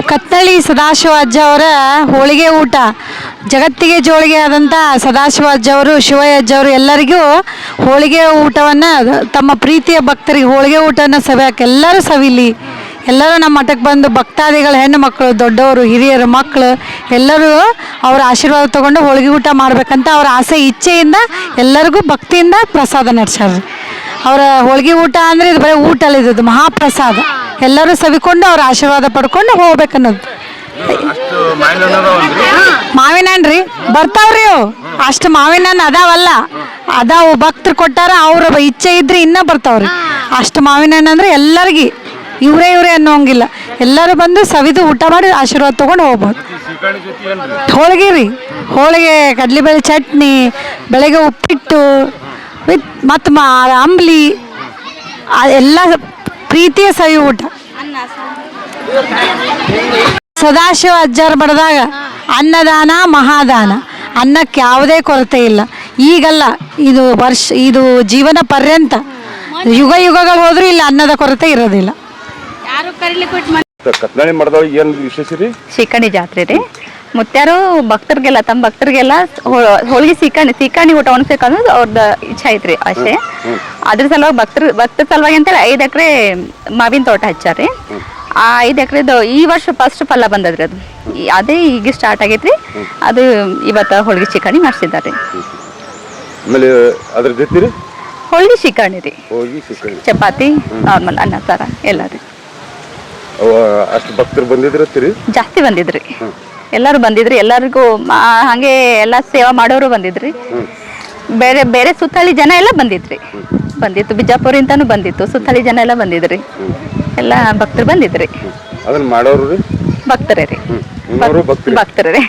ಕತ್ತಳ್ಳಿ ಸದಾಶಿವ ಅಜ್ಜ ಅವರ ಹೋಳಿಗೆ ಊಟ ಜಗತ್ತಿಗೆ ಜೋಳಿಗೆ ಆದಂಥ ಸದಾಶಿವ ಅಜ್ಜ ಅವರು ಶಿವಯ್ಯ ಅಜ್ಜ ಅವರು ಎಲ್ಲರಿಗೂ ಹೋಳಿಗೆ ಊಟವನ್ನು ತಮ್ಮ ಪ್ರೀತಿಯ ಭಕ್ತರಿಗೆ ಹೋಳಿಗೆ ಊಟವನ್ನು ಸವಿಯಕ್ಕೆ ಎಲ್ಲರೂ ಸವಿಲಿ, ಎಲ್ಲರೂ ನಮ್ಮ ಮಠಕ್ಕೆ ಬಂದು ಭಕ್ತಾದಿಗಳು ಹೆಣ್ಣು ಮಕ್ಕಳು ದೊಡ್ಡವರು ಹಿರಿಯರು ಮಕ್ಕಳು ಎಲ್ಲರೂ ಅವರ ಆಶೀರ್ವಾದ ತಗೊಂಡು ಹೋಳಿಗೆ ಊಟ ಮಾಡ್ಬೇಕಂತ ಅವರ ಆಸೆ ಇಚ್ಛೆಯಿಂದ ಎಲ್ಲರಿಗೂ ಭಕ್ತಿಯಿಂದ ಪ್ರಸಾದ ನಡೆಸ್ಯಾರ. ಅವರ ಹೋಳಿಗೆ ಊಟ ಅಂದರೆ ಇದು ಬರೀ ಊಟ ಅಲ್ಲ, ಇದು ಮಹಾಪ್ರಸಾದ. ಎಲ್ಲರೂ ಸವಿಕೊಂಡು ಅವ್ರ ಆಶೀರ್ವಾದ ಪಡ್ಕೊಂಡು ಹೋಗ್ಬೇಕನ್ನೋದು. ಮಾವಿನ ಹಣ್ಣು ರೀ ಬರ್ತಾವ್ರಿ ಅವು, ಅಷ್ಟು ಮಾವಿನ ಹಣ್ಣು ಅದಾವಲ್ಲ, ಅದಾವು ಭಕ್ತರು ಕೊಟ್ಟಾರ, ಅವ್ರ ಇಚ್ಛೆ ಇದ್ರೆ ಇನ್ನೂ ಬರ್ತಾವ್ರಿ. ಅಷ್ಟು ಮಾವಿನ ಹಣ್ಣು ಅಂದರೆ ಎಲ್ಲರಿಗೆ ಇವರೇ ಅನ್ನೋಂಗಿಲ್ಲ, ಎಲ್ಲರೂ ಬಂದು ಸವಿದು ಊಟ ಮಾಡಿ ಆಶೀರ್ವಾದ ತೊಗೊಂಡು ಹೋಗ್ಬೋದು. ಹೋಳಿಗೆ ರೀ, ಹೋಳಿಗೆ ಕಡ್ಲಿಬೇಳೆ ಚಟ್ನಿ, ಬೆಳಗ್ಗೆ ಉಪ್ಪಿಟ್ಟು ವಿತ್ ಮತ್ತು ಅಂಬ್ಲಿ, ಎಲ್ಲ ಪ್ರೀತಿಯ ಸವಿ ಊಟ. ಸದಾಶಿವ ಅಜ್ಜಾರ ಬಡ್ದಾಗ ಅನ್ನದಾನ ಮಹಾದಾನ, ಅನ್ನಕ್ಕೆ ಯಾವುದೇ ಕೊರತೆ ಇಲ್ಲ. ಈಗಲ್ಲ, ಇದು ಜೀವನ ಪರ್ಯಂತ ಯುಗಗಳು ಹೋದ್ರೂ ಇಲ್ಲ ಅನ್ನದ ಕೊರತೆ ಇರೋದಿಲ್ಲ. ಕತ್ನಾಳಿ ಮಠದೊಳಗೆ ಏನು ವಿಶೇಷ ರೀ? ಶ್ರೀಕಣಿ ಜಾತ್ರೆ ರೀ. ಮುತ್ಯಾರು ಭಕ್ತರಿಗೆಲ್ಲ ತಮ್ಮ ಭಕ್ತರಿಗೆಲ್ಲ ಹೋಳಿಗೆ ಸೀಕಣಿ ಊಟ ಉಣಿಸ್ಬೇಕನ್ನೋದು ಅವ್ರದ್ದು ಇಚ್ಛೆ ಐತ್ರಿ ಆಸೆ. ಅದ್ರ ಸಲುವಾಗಿ ಭಕ್ತರ ಸಲುವಾಗಿ ಅಂತೇಳಿ 5 ಎಕರೆ ಮಾವಿನ ತೋಟ ಹಚ್ಚಾರಿ. ಆ 5 ಎಕರೆದು ಈ ವರ್ಷ ಫಸ್ಟ್ ಫಲ ಬಂದದ್ರಿ. ಅದೇ ಈಗ ಸ್ಟಾರ್ಟ್ ಆಗೈತ್ರಿ. ಅದು ಇವತ್ತು ಹೋಳಿಗೆ ಸೀಕಣಿ ಮಾಡಿಸಿದ್ದಾರೆ. ಆಮೇಲೆ ಅದ್ರ ಜೊತೆ ಹೋಳಿಗೆ ಸೀಕಣಿ ರೀ, ಚಪಾತಿ, ನಾರ್ಮಲ್ ಅನ್ನ ಸಾರ ಎಲ್ಲ ರೀ. ಅಷ್ಟು ಭಕ್ತರು ಬಂದಿದ್ರಿ? ಜಾಸ್ತಿ ಬಂದಿದ್ರಿ, ಎಲ್ಲರೂ ಬಂದಿದ್ರಿ. ಎಲ್ಲರಿಗೂ ಹಾಗೆ ಎಲ್ಲ ಸೇವಾ ಮಾಡೋರು ಬಂದಿದ್ರಿ. ಬೇರೆ ಬೇರೆ ಸುತ್ತಳಿ ಜನ ಎಲ್ಲ ಬಂದಿತ್ತು. ಬಿಜಾಪುರಿಂದನೂ ಬಂದಿತ್ತು, ಸುತ್ತಳಿ ಜನ ಎಲ್ಲ ಬಂದಿದ್ರಿ. ಎಲ್ಲ ಭಕ್ತರು ಬಂದಿದ್ರಿ. ಅದನ್ನ ಮಾಡೋರು ಭಕ್ತರೇ ರೀ, ಭಕ್ತರೇ.